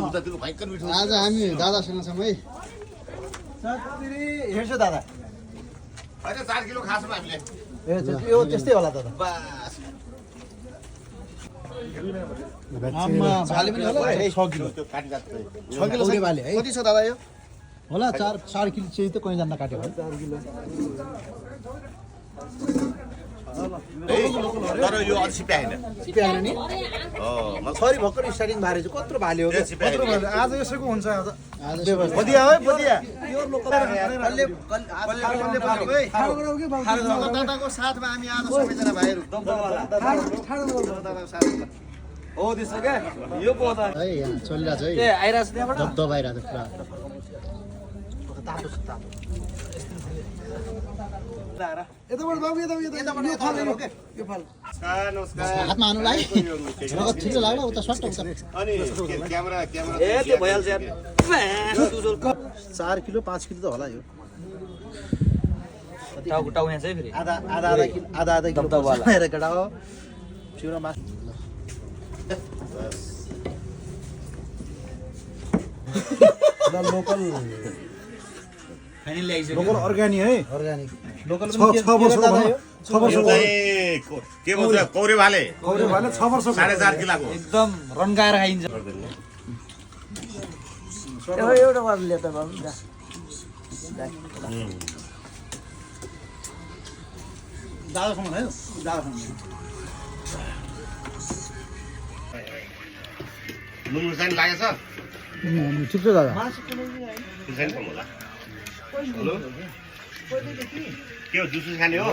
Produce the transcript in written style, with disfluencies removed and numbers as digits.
आज हामी दादासँग छौँ है हेर्छु दादा 4 किलो खासमा हामीले यो त्यस्तै होला दादा भाले पनि होला 6 किलो 6 किलो भाले है कति छ दादा यो होला 4 किलो चाहिँ त कहीँ जान्न काट्यो 4 किलो तर यो अझै प्याएन सिप्याएन नि सरी भर्खर स्टार्टिङ भारे चाहिँ कत्रो भाले हो कत्रो भाले आज यसैको हुन्छ आज बदिया है बदिया यो लोकल दादाको साथमा हामी आज सबैजना भाइहरू हो त्यसो के यो पोदा है यहाँ चलिरहेछ है ए आइराछ त्यहाँबाट धब आइरहेछ पुरा यताबाट बाबु यता यो फल के यो फल हातमा हान्नुलाई रगत छिटो लाग्ला उता सट्ट उता अनि क्यामेरा ए त्यो भइहाल्छ यार 4 किलो 5 किलो त होला यो टाउ यहाँ चाहिँ फेरि आधा किलो वाला केटा हो चिउरा मास लोकल लोकल अर्ग्यानिक है अर्ग्यानिक लोकल 6 वर्ष के भन्छ कौरे भाले 6 वर्ष 4.5 किलोको एकदम रन्काएर खाइन्छ एउटा वाला ले त बाबु दादासँग है दादासँग नुन चाहिँ लागेछ ठिक छ दादा हेलो के हो जुस खाने हो